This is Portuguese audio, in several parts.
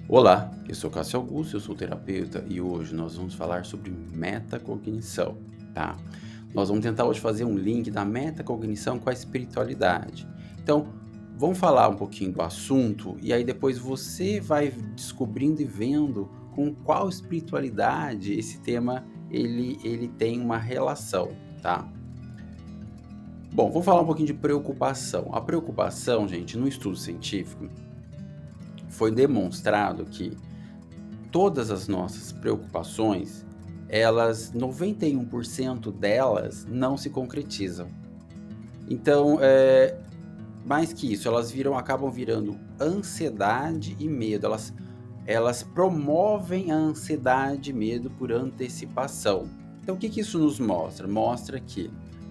Olá, eu sou Cássio Augusto, eu sou terapeuta e hoje nós vamos falar sobre metacognição, tá? Nós vamos tentar hoje fazer um link da metacognição com a espiritualidade. Então, vamos falar um pouquinho do assunto e aí depois você vai descobrindo e vendo com qual espiritualidade esse tema ele tem uma relação, tá? Bom, vou falar um pouquinho de preocupação. A preocupação, gente, no estudo científico, foi demonstrado que todas as nossas preocupações, elas 91% delas não se concretizam. Então, mais que isso, elas acabam virando ansiedade e medo. Elas promovem a ansiedade e medo por antecipação. Então, o que isso nos mostra? Mostra que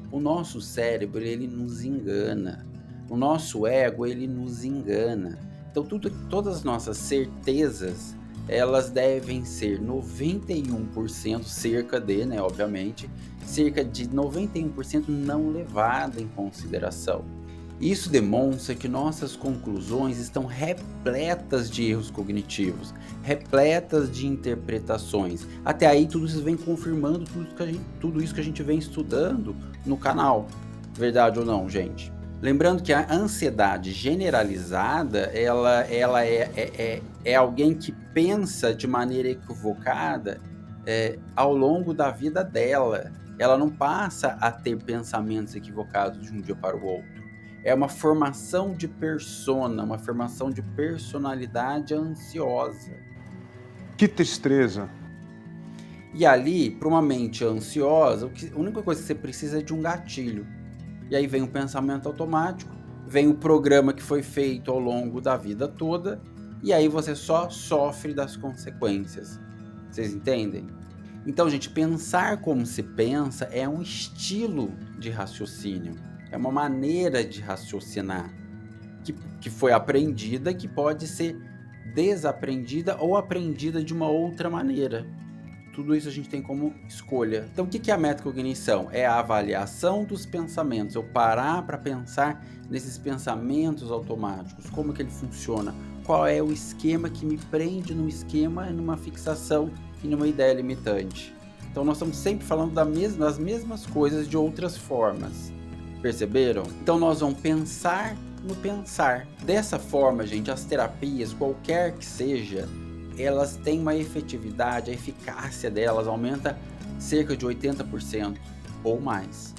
o nosso cérebro, ele nos engana. O nosso ego, ele nos engana. Então, todas as nossas certezas, elas devem ser 91%, cerca de, né, obviamente, cerca de 91% não levada em consideração. Isso demonstra que nossas conclusões estão repletas de erros cognitivos, repletas de interpretações. Até aí, tudo isso vem confirmando tudo isso que a gente vem estudando no canal. Verdade ou não, gente? Lembrando que a ansiedade generalizada, ela é alguém que pensa de maneira equivocada ao longo da vida dela. Ela não passa a ter pensamentos equivocados de um dia para o outro. É uma formação de persona, uma formação de personalidade ansiosa. Que tristeza. E ali, para uma mente ansiosa, a única coisa que você precisa é de um gatilho. E aí vem o pensamento automático, vem o programa que foi feito ao longo da vida toda, e aí você só sofre das consequências. Vocês entendem? Então, gente, pensar como se pensa é um estilo de raciocínio, é uma maneira de raciocinar que foi aprendida, que pode ser desaprendida ou aprendida de uma outra maneira. Tudo isso a gente tem como escolha. Então, o que é a metacognição? É a avaliação dos pensamentos. Eu parar para pensar nesses pensamentos automáticos. Como que ele funciona? Qual é o esquema que me prende num esquema, numa fixação e numa ideia limitante? Então, nós estamos sempre falando das mesmas coisas de outras formas. Perceberam? Então, nós vamos pensar no pensar. Dessa forma, gente, as terapias, qualquer que seja, elas têm uma efetividade, a eficácia delas aumenta cerca de 80% ou mais.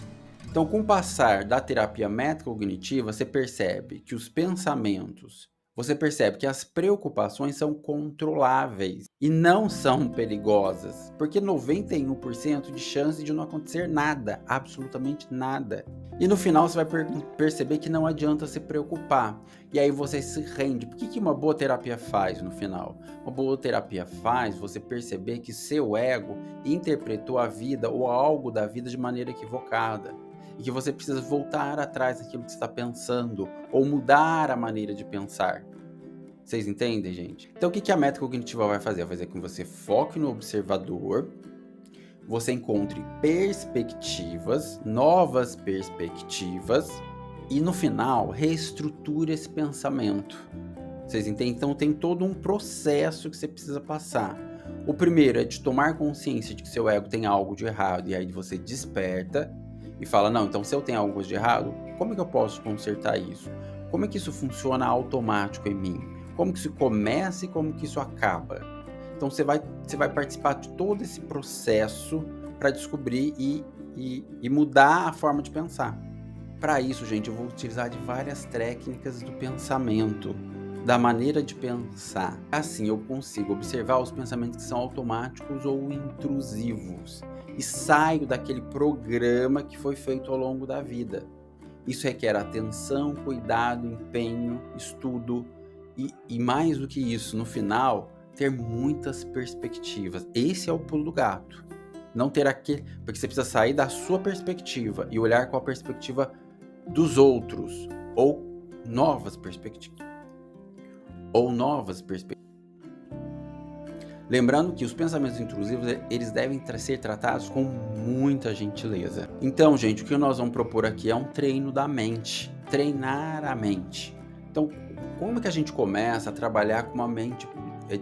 Então, com o passar da terapia metacognitiva, você percebe que os pensamentos, você percebe que as preocupações são controláveis e não são perigosas, porque 91% de chance de não acontecer nada, absolutamente nada. E no final você vai perceber que não adianta se preocupar. E aí você se rende. Por que uma boa terapia faz no final? Uma boa terapia faz você perceber que seu ego interpretou a vida ou algo da vida de maneira equivocada. E que você precisa voltar atrás daquilo que você está pensando ou mudar a maneira de pensar. Vocês entendem, gente? Então o que a metacognitiva vai fazer? Vai fazer com que você foque no observador, você encontre perspectivas, novas perspectivas, e no final reestruture esse pensamento. Vocês entendem? Então tem todo um processo que você precisa passar. O primeiro é de tomar consciência de que seu ego tem algo de errado, e aí você desperta e fala, não, então se eu tenho algo de errado, como é que eu posso consertar isso? Como é que isso funciona automático em mim? Como que isso começa e como que isso acaba? Então você vai participar de todo esse processo para descobrir e mudar a forma de pensar. Para isso, gente, eu vou utilizar de várias técnicas do pensamento, da maneira de pensar. Assim eu consigo observar os pensamentos que são automáticos ou intrusivos e saio daquele programa que foi feito ao longo da vida. Isso requer atenção, cuidado, empenho, estudo e mais do que isso, no final, ter muitas perspectivas. Esse é o pulo do gato. Não ter aquele... Porque você precisa sair da sua perspectiva e olhar com a perspectiva dos outros. Ou novas perspectivas. Lembrando que os pensamentos intrusivos, eles devem ser tratados com muita gentileza. Então, gente, o que nós vamos propor aqui é um treino da mente. Treinar a mente. Então, como que a gente começa a trabalhar com uma mente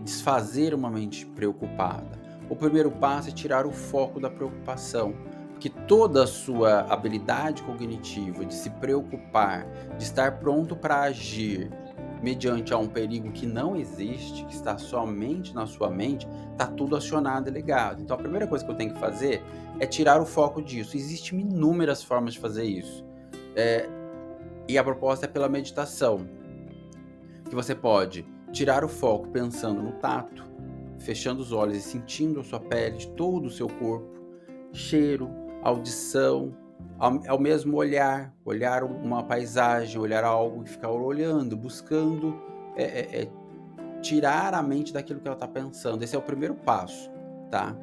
desfazer uma mente preocupada. O primeiro passo é tirar o foco da preocupação, porque toda a sua habilidade cognitiva de se preocupar, de estar pronto para agir mediante a um perigo que não existe, que está somente na sua mente, está tudo acionado e ligado. Então a primeira coisa que eu tenho que fazer é tirar o foco disso. Existem inúmeras formas de fazer isso. E a proposta é pela meditação, que você pode tirar o foco pensando no tato, fechando os olhos e sentindo a sua pele, de todo o seu corpo, cheiro, audição, ao mesmo olhar uma paisagem, olhar algo e ficar olhando, buscando tirar a mente daquilo que ela está pensando. Esse é o primeiro passo, tá?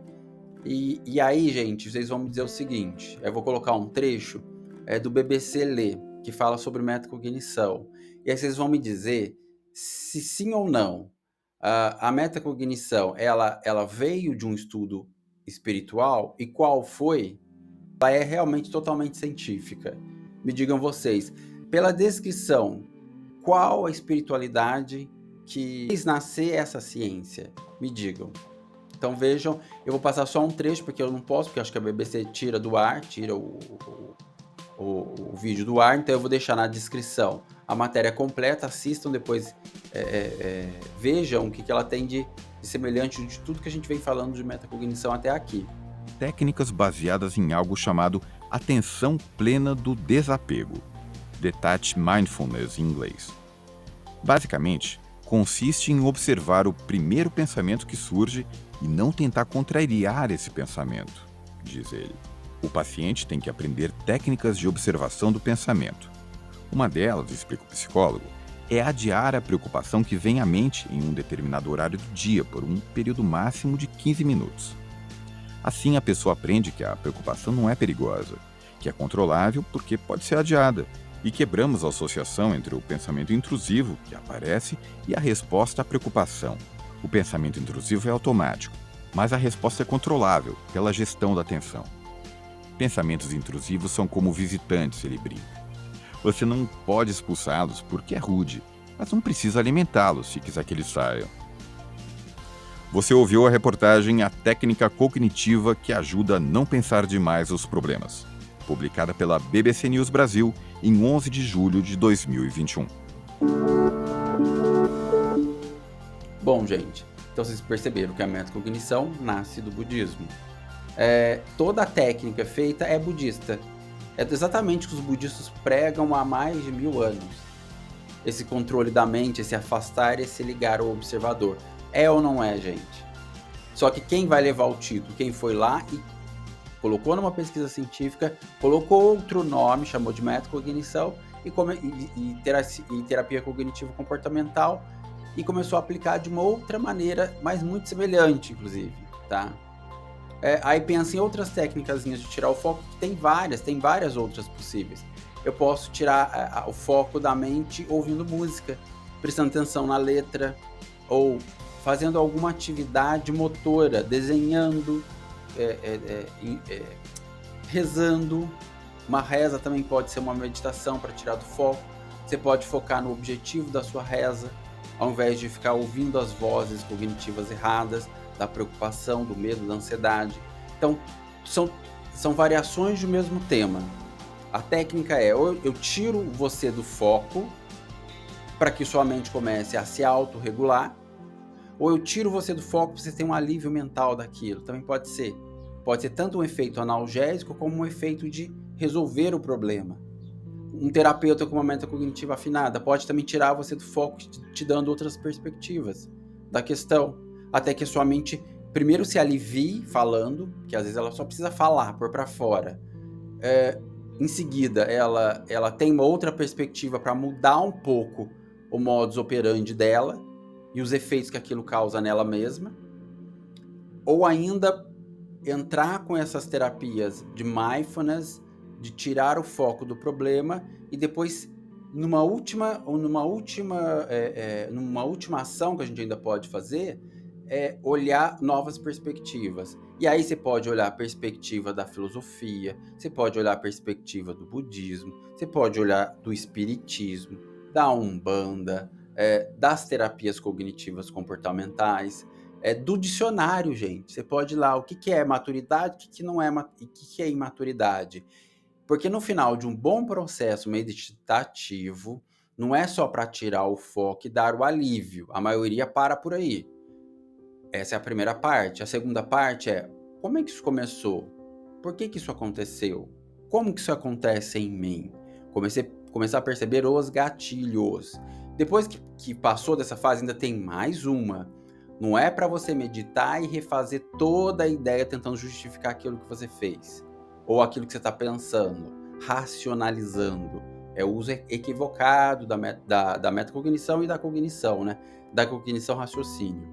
E aí, gente, vocês vão me dizer o seguinte, eu vou colocar um trecho do BBC Lê, que fala sobre metacognição. E aí vocês vão me dizer se sim ou não. A metacognição, ela veio de um estudo espiritual e qual foi? Ela é realmente totalmente científica. Me digam vocês, pela descrição, qual a espiritualidade que fez nascer essa ciência? Me digam. Então vejam, eu vou passar só um trecho, porque eu não posso, porque acho que a BBC tira do ar, tira o vídeo do ar, então eu vou deixar na descrição a matéria completa, assistam depois, vejam o que ela tem de semelhante de tudo que a gente vem falando de metacognição até aqui. Técnicas baseadas em algo chamado atenção plena do desapego, Detached Mindfulness em inglês. Basicamente, consiste em observar o primeiro pensamento que surge e não tentar contrariar esse pensamento, diz ele. O paciente tem que aprender técnicas de observação do pensamento. Uma delas, explica o psicólogo, é adiar a preocupação que vem à mente em um determinado horário do dia por um período máximo de 15 minutos. Assim, a pessoa aprende que a preocupação não é perigosa, que é controlável porque pode ser adiada, e quebramos a associação entre o pensamento intrusivo, que aparece, e a resposta à preocupação. O pensamento intrusivo é automático, mas a resposta é controlável pela gestão da atenção. Pensamentos intrusivos são como visitantes, ele brinca. Você não pode expulsá-los porque é rude, mas não precisa alimentá-los se quiser que eles saiam. Você ouviu a reportagem A Técnica Cognitiva que Ajuda a Não Pensar Demais os Problemas, publicada pela BBC News Brasil em 11 de julho de 2021. Bom, gente, então vocês perceberam que a metacognição nasce do budismo. Toda a técnica feita é budista. É exatamente o que os budistas pregam há mais de 1000 anos. Esse controle da mente, esse afastar e esse ligar ao observador. É ou não é, gente? Só que quem vai levar o título? Quem foi lá e colocou numa pesquisa científica, colocou outro nome, chamou de metacognição e terapia cognitivo-comportamental e começou a aplicar de uma outra maneira, mas muito semelhante, inclusive, tá? Aí pensa em outras técnicas de tirar o foco, que tem várias outras possíveis. Eu posso tirar o foco da mente ouvindo música, prestando atenção na letra, ou fazendo alguma atividade motora, desenhando, rezando. Uma reza também pode ser uma meditação para tirar do foco. Você pode focar no objetivo da sua reza, ao invés de ficar ouvindo as vozes cognitivas erradas, da preocupação, do medo, da ansiedade. Então, são variações do mesmo tema. A técnica é, ou eu tiro você do foco, para que sua mente comece a se autorregular, ou eu tiro você do foco para você ter um alívio mental daquilo. Também pode ser. Pode ser tanto um efeito analgésico como um efeito de resolver o problema. Um terapeuta com uma metacognitiva afinada pode também tirar você do foco, te dando outras perspectivas da questão, até que a sua mente primeiro se alivie falando, que às vezes ela só precisa falar, pôr para fora. Em seguida, ela tem uma outra perspectiva para mudar um pouco o modus operandi dela e os efeitos que aquilo causa nela mesma. Ou ainda entrar com essas terapias de mindfulness, de tirar o foco do problema e depois, numa última ação que a gente ainda pode fazer, olhar novas perspectivas. E aí você pode olhar a perspectiva da filosofia, você pode olhar a perspectiva do budismo, você pode olhar do espiritismo, da umbanda, das terapias cognitivas comportamentais, do dicionário, gente. Você pode ir lá, o que é maturidade, o que não é, e o que é imaturidade. Porque no final de um bom processo meditativo, não é só para tirar o foco e dar o alívio. A maioria para por aí. Essa é a primeira parte. A segunda parte é, como é que isso começou? Por que isso aconteceu? Como que isso acontece em mim? Começar a perceber os gatilhos. Depois que passou dessa fase, ainda tem mais uma. Não é para você meditar e refazer toda a ideia tentando justificar aquilo que você fez. Ou aquilo que você está pensando, racionalizando. É o uso equivocado da metacognição e da cognição, né? Da cognição raciocínio.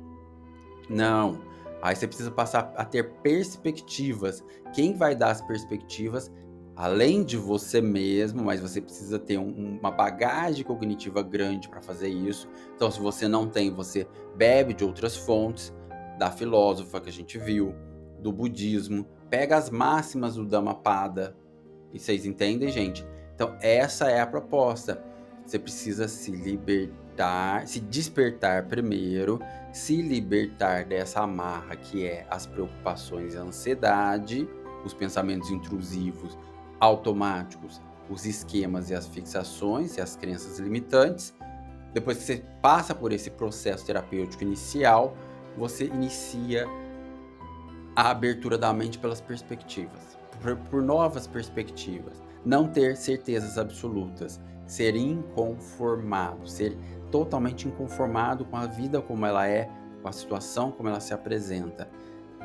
Não. Aí você precisa passar a ter perspectivas. Quem vai dar as perspectivas, além de você mesmo, mas você precisa ter uma bagagem cognitiva grande para fazer isso. Então, se você não tem, você bebe de outras fontes, da filósofa que a gente viu, do budismo, pega as máximas do Dhammapada. E vocês entendem, gente? Então, essa é a proposta. Você precisa se libertar, se despertar primeiro, se libertar dessa amarra que é as preocupações e a ansiedade, os pensamentos intrusivos, automáticos, os esquemas e as fixações e as crenças limitantes. Depois que você passa por esse processo terapêutico inicial, você inicia a abertura da mente pelas perspectivas, por novas perspectivas. Não ter certezas absolutas, ser inconformado, ser totalmente inconformado com a vida como ela é, com a situação como ela se apresenta,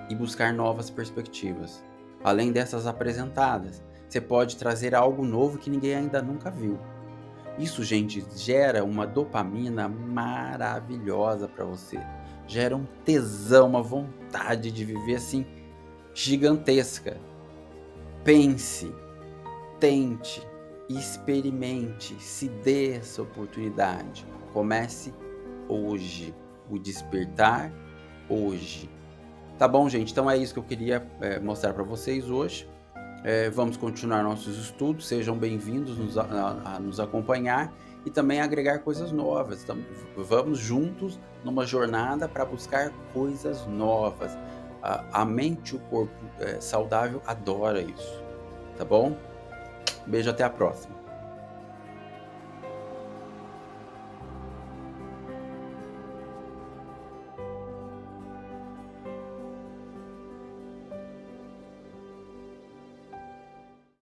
e buscar novas perspectivas. Além dessas apresentadas, você pode trazer algo novo que ninguém ainda nunca viu. Isso, gente, gera uma dopamina maravilhosa para você. Gera um tesão, uma vontade de viver assim gigantesca. Pense, tente, experimente, se dê essa oportunidade. Comece hoje, o despertar hoje. Tá bom, gente? Então é isso que eu queria mostrar para vocês hoje. Vamos continuar nossos estudos, sejam bem-vindos a nos acompanhar e também agregar coisas novas. Então, vamos juntos numa jornada para buscar coisas novas. A mente e o corpo saudável adora isso, tá bom? Beijo, até a próxima.